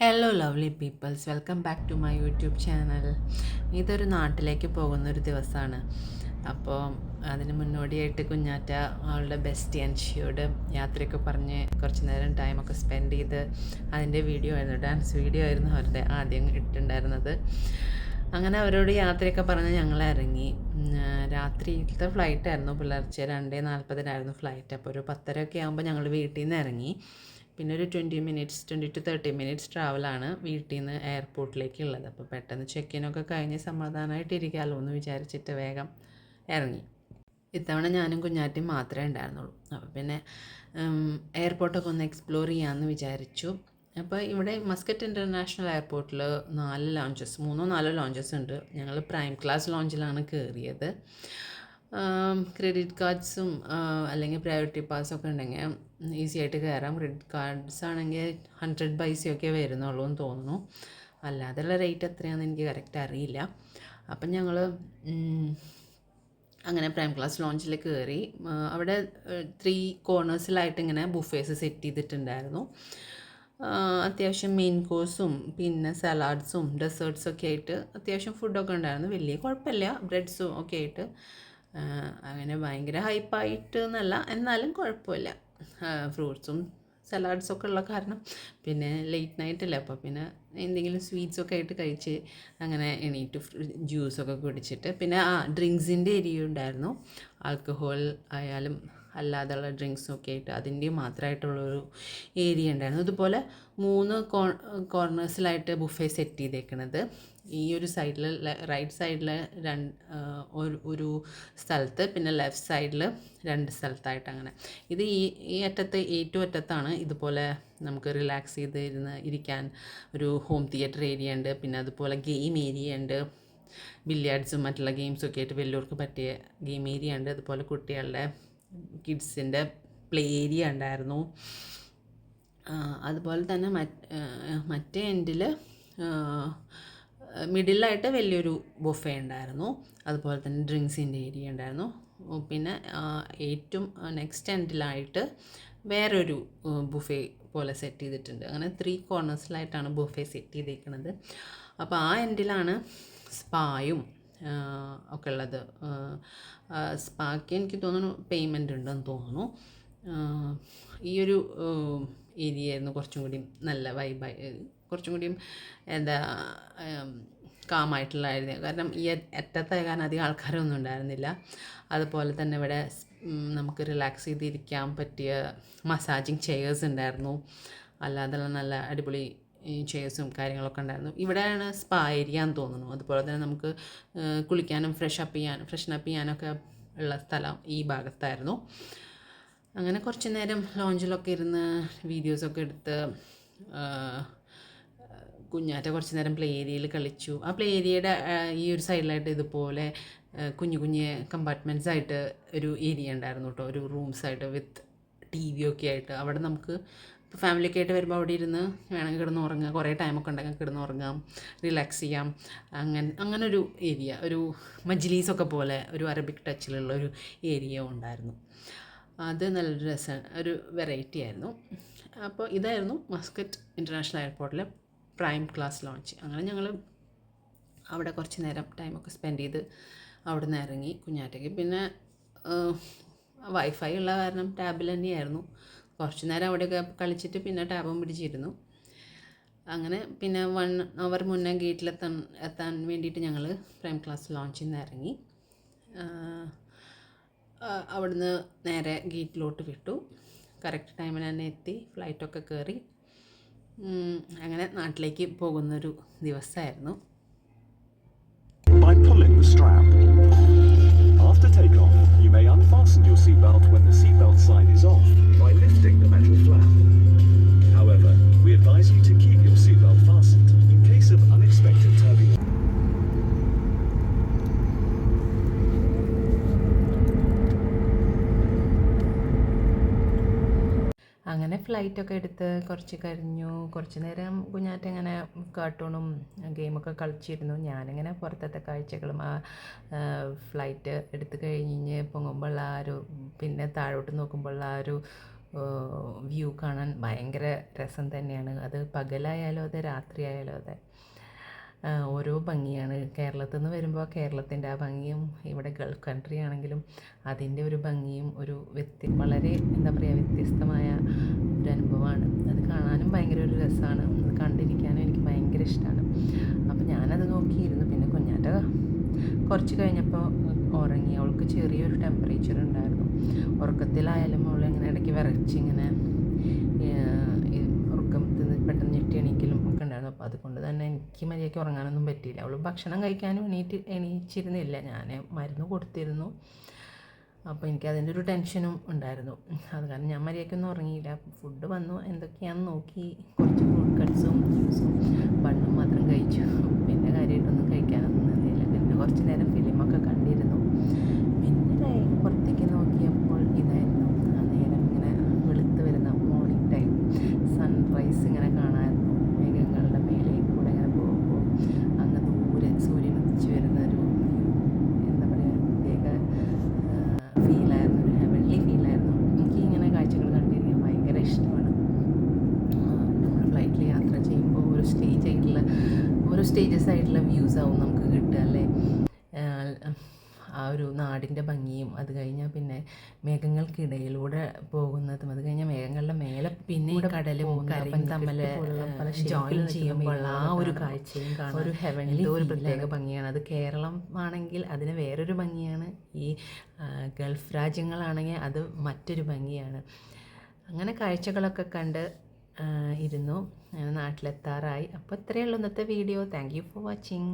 Hello lovely peoples, welcome back to my YouTube channel. ഇതൊരു നാട്ടിലേക്ക് പോകുന്നൊരു ദിവസമാണ്. അപ്പോൾ അതിന് മുന്നോടിയായിട്ട് കുഞ്ഞാറ്റ അവളുടെ ബെസ്റ്റ് അൻഷിയോട് യാത്രയൊക്കെ പറഞ്ഞ് കുറച്ച് നേരം ടൈമൊക്കെ സ്പെൻഡ് ചെയ്ത് അതിൻ്റെ വീഡിയോ ആയിരുന്നു, ഡാൻസ് വീഡിയോ ആയിരുന്നു അവരുടെ ആദ്യം ഇട്ടിട്ടുണ്ടായിരുന്നത്. അങ്ങനെ അവരോട് യാത്രയൊക്കെ പറഞ്ഞ് ഞങ്ങൾ ഇറങ്ങി. രാത്രിയിലത്തെ ഫ്ലൈറ്റായിരുന്നു, പുലർച്ചെ 2:40 ഫ്ലൈറ്റ്. അപ്പോൾ ഒരു 10:30 ആകുമ്പോൾ ഞങ്ങൾ വീട്ടിൽ നിന്ന് ഇറങ്ങി. പിന്നെ ഒരു 20 to 30 മിനിറ്റ്സ് ട്രാവലാണ് വീട്ടിൽ നിന്ന് എയർപോർട്ടിലേക്കുള്ളത്. അപ്പോൾ പെട്ടെന്ന് ചെക്കിനൊക്കെ കഴിഞ്ഞ് സമാധാനമായിട്ട് ഇരിക്കാമല്ലോ എന്ന് വിചാരിച്ചിട്ട് വേഗം ഇറങ്ങി. ഇത്തവണ ഞാനും കുഞ്ഞാറ്റയും മാത്രമേ ഉണ്ടായിരുന്നുള്ളൂ. അപ്പോൾ പിന്നെ എയർപോർട്ടൊക്കെ ഒന്ന് എക്സ്പ്ലോർ ചെയ്യാമെന്ന് വിചാരിച്ചു. അപ്പോൾ ഇവിടെ മസ്കറ്റ് ഇൻ്റർനാഷണൽ എയർപോർട്ടിൽ 3 ലോഞ്ചസ് ഉണ്ട്. ഞങ്ങൾ പ്രൈം ക്ലാസ് ലോഞ്ചിലാണ് കയറിയത്. ക്രെഡിറ്റ് കാർഡ്സും അല്ലെങ്കിൽ പ്രയോറിറ്റി പാസ്സൊക്കെ ഉണ്ടെങ്കിൽ ഈസി ആയിട്ട് കയറാം. ക്രെഡിറ്റ് കാർഡ്സ് ആണെങ്കിൽ 100 പൈസയൊക്കെ വരുന്നുള്ളൂ എന്ന് തോന്നുന്നു. അല്ലാതെയുള്ള റേറ്റ് എത്രയാണെന്ന് എനിക്ക് കറക്റ്റ് അറിയില്ല. അപ്പം ഞങ്ങൾ അങ്ങനെ പ്രൈം ക്ലാസ് ലോഞ്ചിൽ കയറി. അവിടെ 3 കോർണേഴ്സിലായിട്ട് ഇങ്ങനെ ബുഫേസ് സെറ്റ് ചെയ്തിട്ടുണ്ടായിരുന്നു. അത്യാവശ്യം മെയിൻ കോഴ്സും പിന്നെ സലാഡ്സും ഡെസേർട്ട്സൊക്കെ ആയിട്ട് അത്യാവശ്യം ഫുഡൊക്കെ ഉണ്ടായിരുന്നു. വലിയ കുഴപ്പമില്ല, ബ്രെഡ്സും ഒക്കെ ആയിട്ട്. അങ്ങനെ ഭയങ്കര ഹൈപ്പായിട്ട് എന്നല്ല, എന്നാലും കുഴപ്പമില്ല. ഫ്രൂട്ട്സും സലാഡ്സൊക്കെ ഉള്ള കാരണം പിന്നെ ലേറ്റ് നൈറ്റല്ലേ, അപ്പോൾ പിന്നെ എന്തെങ്കിലും സ്വീറ്റ്സൊക്കെ ആയിട്ട് കഴിച്ച് അങ്ങനെ എണീറ്റ് ജ്യൂസൊക്കെ കുടിച്ചിട്ട് പിന്നെ ഡ്രിങ്ക്സിൻ്റെ ഏരിയ ഉണ്ടായിരുന്നു. ആൽക്കഹോൾ ആയാലും അല്ലാതെയുള്ള ഡ്രിങ്ക്സൊക്കെ ആയിട്ട് അതിൻ്റെ മാത്രമായിട്ടുള്ളൊരു ഏരിയ ഉണ്ടായിരുന്നു. ഇതുപോലെ 3 കോർണേഴ്സിലായിട്ട് ബുഫേ സെറ്റ് ചെയ്തേക്കണത്. ഈ ഒരു സൈഡിൽ റൈറ്റ് സൈഡിൽ ഒരു സ്ഥലത്ത്, പിന്നെ ലെഫ്റ്റ് സൈഡിൽ 2 സ്ഥലത്തായിട്ട് അങ്ങനെ. ഇത് ഈ അറ്റത്ത് ഏറ്റവും അറ്റത്താണ് ഇതുപോലെ നമുക്ക് റിലാക്സ് ചെയ്ത് ഇരിക്കാൻ ഒരു ഹോം തിയേറ്റർ ഏരിയ ഉണ്ട്. പിന്നെ അതുപോലെ ഗെയിം ഏരിയ ഉണ്ട്. ബില്യാർഡ്സും മറ്റുള്ള ഗെയിംസൊക്കെ ആയിട്ട് വലിയവർക്ക് പറ്റിയ ഗെയിം ഏരിയ ഉണ്ട്. അതുപോലെ കുട്ടികളുടെ കിഡ്സിൻ്റെ പ്ലേ ഏരിയ ഉണ്ടായിരുന്നു. അതുപോലെ തന്നെ മറ്റേ എൻഡിൽ മിഡിലായിട്ട് വലിയൊരു ബുഫേ ഉണ്ടായിരുന്നു. അതുപോലെ തന്നെ ഡ്രിങ്ക്സിൻ്റെ ഏരിയ ഉണ്ടായിരുന്നു. പിന്നെ ഏറ്റവും നെക്സ്റ്റ് എൻഡിലായിട്ട് വേറൊരു ബുഫേ പോലെ സെറ്റ് ചെയ്തിട്ടുണ്ട്. അങ്ങനെ 3 കോർണേഴ്സിലായിട്ടാണ് ബുഫേ സെറ്റ് ചെയ്തേക്കുന്നത്. അപ്പോൾ ആ എൻഡിലാണ് സ്പായും ഒക്കെ ഉള്ളത്. സ്പാക്ക് എനിക്ക് തോന്നുന്നു പേയ്മെൻ്റ് ഉണ്ടെന്ന് തോന്നുന്നു. ഈ ഒരു ഏരിയ ആയിരുന്നു കുറച്ചും കൂടി നല്ല വൈബായി, കുറച്ചും കൂടിയും എന്താ കാമായിട്ടുള്ളതായിരുന്നു. കാരണം ഈ അറ്റത്തായ കാരണം അധികം ആൾക്കാരൊന്നും ഉണ്ടായിരുന്നില്ല. അതുപോലെ തന്നെ ഇവിടെ നമുക്ക് റിലാക്സ് ചെയ്തിരിക്കാൻ പറ്റിയ മസാജിങ് ചെയേഴ്സ് ഉണ്ടായിരുന്നു. അല്ലാതെ നല്ല അടിപൊളി ചെയേഴ്സും കാര്യങ്ങളൊക്കെ ഉണ്ടായിരുന്നു. ഇവിടെയാണ് സ്പാ ഏരിയ എന്ന് തോന്നുന്നു. അതുപോലെ തന്നെ നമുക്ക് കുളിക്കാനും ഫ്രഷനപ്പ് ചെയ്യാനൊക്കെ ഉള്ള സ്ഥലം ഈ ഭാഗത്തായിരുന്നു. അങ്ങനെ കുറച്ച് നേരം ലോഞ്ചിലൊക്കെ ഇരുന്ന് വീഡിയോസൊക്കെ എടുത്ത് കുഞ്ഞാറ്റ കുറച്ച് നേരം പ്ലേ ഏരിയയിൽ കളിച്ചു. ആ പ്ലേ ഏരിയയുടെ ഈ ഒരു സൈഡിലായിട്ട് ഇതുപോലെ കുഞ്ഞു കമ്പാർട്ട്മെൻറ്റ്സ് ആയിട്ട് ഒരു ഏരിയ ഉണ്ടായിരുന്നു കേട്ടോ. ഒരു റൂംസായിട്ട് വിത്ത് TV ഒക്കെ ആയിട്ട്. അവിടെ നമുക്ക് ഇപ്പോൾ ഫാമിലിയൊക്കെ ആയിട്ട് വരുമ്പോൾ അവിടെ ഇരുന്ന് വേണമെങ്കിൽ കിടന്നുറങ്ങാം. കുറേ ടൈമൊക്കെ ഉണ്ടെങ്കിൽ കിടന്നുറങ്ങാം, റിലാക്സ് ചെയ്യാം. അങ്ങനൊരു ഏരിയ, ഒരു മജ്ലീസൊക്കെ പോലെ ഒരു അറബിക് ടച്ചിലുള്ള ഒരു ഏരിയ ഉണ്ടായിരുന്നു. അത് നല്ലൊരു രസം, ഒരു വെറൈറ്റി ആയിരുന്നു. അപ്പോൾ ഇതായിരുന്നു മസ്കറ്റ് ഇൻ്റർനാഷണൽ എയർപോർട്ടിലെ പ്രൈം ക്ലാസ് ലോഞ്ച്. അങ്ങനെ ഞങ്ങൾ അവിടെ കുറച്ച് നേരം ടൈമൊക്കെ സ്പെൻഡ് ചെയ്ത് അവിടെ നിന്ന് ഇറങ്ങി. കുഞ്ഞാറ്റയ്ക്ക് പിന്നെ വൈഫൈ ഉള്ള കാരണം ടാബിൽ തന്നെയായിരുന്നു. കുറച്ച് നേരം അവിടെയൊക്കെ കളിച്ചിട്ട് പിന്നെ ടാബും പിടിച്ചിരുന്നു. അങ്ങനെ പിന്നെ 1 അവർ മുന്നേ എത്താൻ വേണ്ടിയിട്ട് ഞങ്ങൾ പ്രൈം ക്ലാസ് ലോഞ്ചിൽ നിന്ന് ഇറങ്ങി. അവിടുന്ന് നേരെ ഗേറ്റിലോട്ട് വിട്ടു. കറക്റ്റ് ടൈമിന് തന്നെ എത്തി, ഫ്ലൈറ്റൊക്കെ കയറി അങ്ങനെ നാട്ടിലേക്ക് പോകുന്നൊരു ദിവസമായിരുന്നു. By pulling the strap. After takeoff, you may unfasten your seatbelt when the seatbelt sign is off by lifting the metal flap. However, we advise you to keep your seatbelt fastened in case of unexpected turbulence. അങ്ങനെ ഫ്ലൈറ്റൊക്കെ എടുത്ത് കുറച്ച് കഴിഞ്ഞു. കുറച്ച് നേരം കുഞ്ഞാറ്റ ഇങ്ങനെ കാർട്ടൂണും ഗെയിമൊക്കെ കളിച്ചിരുന്നു. ഞാനിങ്ങനെ പുറത്തത്തെ കാഴ്ചകളും ആ ഫ്ലൈറ്റ് എടുത്ത് കഴിഞ്ഞ് പൊങ്ങുമ്പോഴുള്ള ആ ഒരു, പിന്നെ താഴോട്ട് നോക്കുമ്പോഴുള്ള ആ ഒരു വ്യൂ കാണാൻ ഭയങ്കര രസം തന്നെയാണ്. അത് പകലായാലും അതെ, രാത്രിയായാലും അതെ, ഓരോ ഭംഗിയാണ്. കേരളത്തിൽ നിന്ന് വരുമ്പോൾ കേരളത്തിൻ്റെ ആ ഭംഗിയും, ഇവിടെ ഗൾഫ് കൺട്രി ആണെങ്കിലും അതിൻ്റെ ഒരു ഭംഗിയും ഒരു വളരെ എന്താ പറയുക, വ്യത്യസ്തമായ ഒരു അനുഭവമാണ്. അത് കാണാനും ഭയങ്കര ഒരു രസമാണ്, അത് കണ്ടിരിക്കാനും എനിക്ക് ഭയങ്കര ഇഷ്ടമാണ്. അപ്പോൾ ഞാനത് നോക്കിയിരുന്നു. പിന്നെ കുഞ്ഞാറ്റ കുറച്ച് കഴിഞ്ഞപ്പോൾ ഉറങ്ങി. അവൾക്ക് ചെറിയൊരു ടെമ്പറേച്ചർ ഉണ്ടായിരുന്നു. ഉറക്കത്തിലായാലും അവളിങ്ങനെ ഇടയ്ക്ക് വിറച്ചിങ്ങനെ ഉറക്കത്തിൽ പെട്ടെന്ന് ഞെട്ടി എണീക്കലും ഒക്കെ ഉണ്ടായിരുന്നു. അപ്പോൾ അതുകൊണ്ട് തന്നെ എനിക്ക് മര്യാദയ്ക്ക് ഉറങ്ങാനൊന്നും പറ്റിയില്ല. അവൾ ഭക്ഷണം കഴിക്കാനും എണീച്ചിരുന്നില്ല. ഞാൻ മരുന്ന് കൊടുത്തിരുന്നു. അപ്പോൾ എനിക്ക് അതിൻ്റെ ഒരു ടെൻഷനും ഉണ്ടായിരുന്നു. അത് കാരണം ഞാൻ മര്യാദയ്ക്കൊന്നും ഉറങ്ങിയില്ല. ഫുഡ് വന്നു, എന്തൊക്കെയാണെന്ന് നോക്കി കുറച്ച് ഫ്രൂട്ട് കട്ട്സും ജ്യൂസും ബണ്ണും മാത്രം കഴിച്ചു. പിന്നെ കാര്യമായിട്ടൊന്നും കഴിക്കാനൊന്നും നിന്നില്ല. പിന്നെ കുറച്ച് നേരം ഫിലിമൊക്കെ കണ്ടിരുന്നു. പിന്നെ പുറത്തേക്ക് നോക്കിയപ്പോൾ ഇതായിരുന്നു ആ നേരം, ഇങ്ങനെ വെളുത്ത് വരുന്ന മോർണിംഗ് ടൈം സൺറൈസ് ഇങ്ങനെ കാണാമായിരുന്നു. മേഘങ്ങളുടെ മേലെ കൂടെ ഇങ്ങനെ പോകുമ്പോൾ അങ്ങ് ദൂരെ സൂര്യൻ ഉദിച്ച് വരുന്നൊരു എന്താ പറയുക, പ്രത്യേക ഫീലായിരുന്നു, ഒരു ഹെവൻലി ഫീലായിരുന്നു. എനിക്ക് ഇങ്ങനെ കാഴ്ചകൾ കണ്ടിരിക്കാൻ ഭയങ്കര ഇഷ്ടമാണ്. നമ്മൾ ഫ്ലൈറ്റിൽ യാത്ര ചെയ്യുമ്പോൾ ഓരോ സ്റ്റേജസ് ആയിട്ടുള്ള വ്യൂസ് ആവും നമുക്ക് കിട്ടുക അല്ലേ. ആ ഒരു നാടിൻ്റെ ഭംഗിയും, അത് കഴിഞ്ഞാൽ പിന്നെ മേഘങ്ങൾക്കിടയിലൂടെ പോകുന്നതും, അത് കഴിഞ്ഞാൽ മേഘങ്ങളുടെ മേലെ പിന്നെ കടലും കരയും തമ്മിൽ ജോയിൻ ചെയ്യുമ്പോൾ ആ ഒരു കാഴ്ചയും കാണാൻ ഒരു ഹെവൻലി ഒരു പ്രത്യേക ഭംഗിയാണ്. അത് കേരളം ആണെങ്കിൽ അതിന് വേറൊരു ഭംഗിയാണ്, ഈ ഗൾഫ് രാജ്യങ്ങളാണെങ്കിൽ അത് മറ്റൊരു ഭംഗിയാണ്. അങ്ങനെ കാഴ്ചകളൊക്കെ കണ്ട് ഇരുന്നു. നാട്ടിലെത്താറായി. അപ്പോൾ ഇത്രയേ ഉള്ളൂ ഇന്നത്തെ video. Thank you for watching.